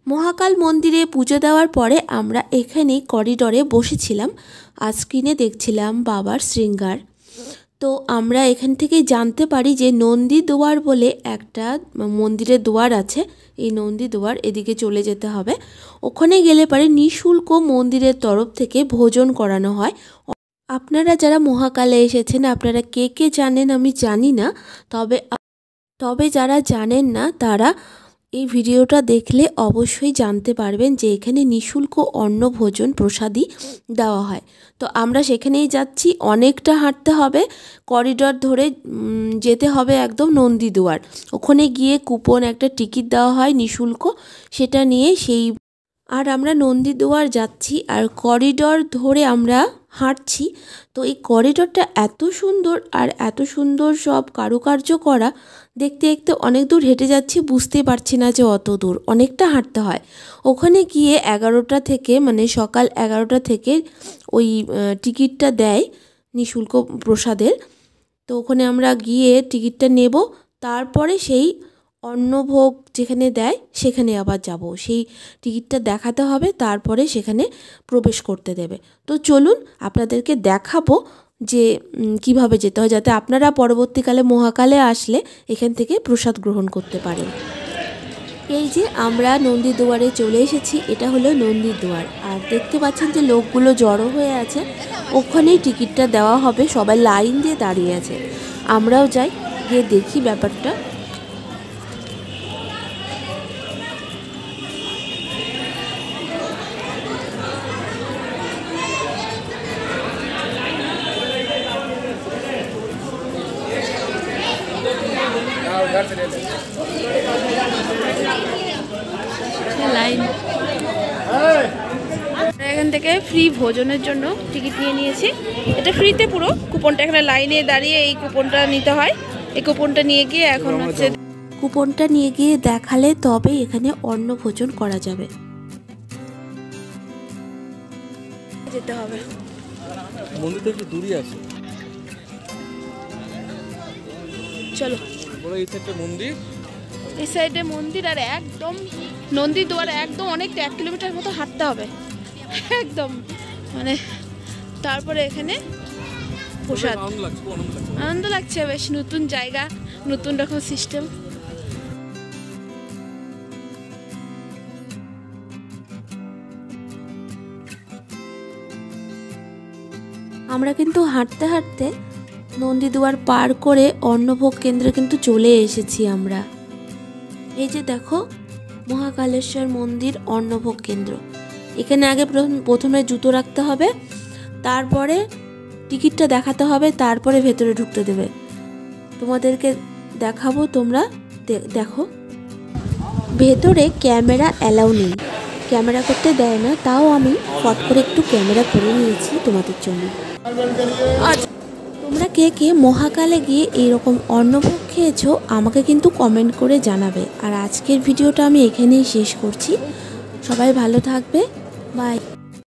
মহাকাল মন্দিরে পুজো দেওয়ার পরে আমরা এখানে করিডোরে বসেছিলাম আর স্ক্রিনে দেখছিলাম বাবার শৃঙ্গার। তো আমরা এখান থেকে জানতে পারি যে নন্দী দুয়ার বলে একটা মন্দিরের দুয়ার আছে। এই নন্দী দুয়ার এদিকে চলে যেতে হবে। ওখানে গেলে পরে নিঃশুল্ক মন্দিরের তরফ থেকে ভোজন করানো হয়। আপনারা যারা মহাকালে এসেছেন আপনারা কে কে জানেন আমি জানি না, তবে যারা জানেন না তারা এই ভিডিওটা দেখলে অবশ্যই জানতে পারবেন যে এখানে নিঃশুল্ক অন্ন ভোজন প্রসাদই দেওয়া হয়। তো আমরা সেখানেই যাচ্ছি। অনেকটা হাঁটতে হবে, করিডোর ধরে যেতে হবে একদম নন্দী দুয়ার। ওখানে গিয়ে কুপন একটা টিকিট দেওয়া হয় নিঃশুল্ক, সেটা নিয়ে আর আমরা নন্দী দুয়ার যাচ্ছি আর করিডোর ধরে আমরা হাঁটছি। তো এই করিডোরটা এত সুন্দর আর এত সুন্দর সব কারুকার্য করা, দেখতে দেখতে অনেক দূর হেঁটে যাচ্ছি, বুঝতে পারছি না যে অত দূর, অনেকটা হাঁটতে হয়। ওখানে গিয়ে 11টা থেকে মানে সকাল 11টা থেকে ওই টিকিটটা দেয় নিঃশুল্ক প্রসাদের। তো ওখানে আমরা গিয়ে টিকিটটা নেব, তারপরে সেই অন্নভোগ যেখানে দেয় সেখানে আবার যাব। সেই টিকিটটা দেখাতে হবে, তারপরে সেখানে প্রবেশ করতে দেবে। তো চলুন আপনাদেরকে দেখাবো যে কিভাবে যেতে হয়, যাতে আপনারা পরবর্তীকালে মহাকালে আসলে এখান থেকে প্রসাদ গ্রহণ করতে পারেন। এই যে আমরা নন্দী দুয়ারে চলে এসেছি, এটা হলো নন্দী দুয়ার। আর দেখতে পাচ্ছেন যে লোকগুলো জড়ো হয়ে আছে, ওখানেই টিকিটটা দেওয়া হবে। সবাই লাইন দিয়ে দাঁড়িয়ে আছে। আমরাও যাই, গিয়ে দেখি ব্যাপারটা। লাইন এখান থেকে ফ্রি ভোজনের জন্য টিকিট নিয়েছি। এটা ফ্রিতে পুরো। কুপনটা এখানে লাইনে দাঁড়িয়ে এই কুপনটা নিতে হয়। এই কুপনটা নিয়ে গিয়ে এখন কুপনটা নিয়ে গিয়ে দেখালে তবে এখানে অন্ন ভোজন করা যাবে। যেতে হবে, মন্দির থেকে একটু দূরে আছে। চলো। এই সাইডে মন্দির, এই সাইডে মন্দির আর একদম নন্দী দুয়ার একদম অনেকটা 1 কিলোমিটার মতো হাঁটতে হবে একদম, মানে তারপরে এখানে প্রসাদ। আনন্দ লাগছে, বেশ নতুন জায়গা, নতুন রকম সিস্টেম। আমরা কিন্তু হাঁটতে হাঁটতে নন্দী দুয়ার পার করে অন্নভোগ কেন্দ্রে কিন্তু চলে এসেছি আমরা। এই যে দেখো মহাকালেশ্বর মন্দির অন্নভোগ কেন্দ্র। এখানে আগে প্রথমে জুতো রাখতে হবে, তারপরে টিকিটটা দেখাতে হবে, তারপরে ভেতরে ঢুকতে দেবে। তোমাদেরকে দেখাবো, তোমরা দেখো। ভেতরে ক্যামেরা অ্যালাউ নেই, ক্যামেরা করতে দেয় না, তাও আমি ফট করে একটু ক্যামেরা করে নিয়েছি তোমাদের জন্য। আচ্ছা, তোমরা কে কে মহাকালে গিয়ে এইরকম অন্নভোগ খেয়েছো আমাকে কিন্তু কমেন্ট করে জানাবে। আর আজকের ভিডিওটা আমি এখানেই শেষ করছি। সবাই ভালো থাকবে, বাই।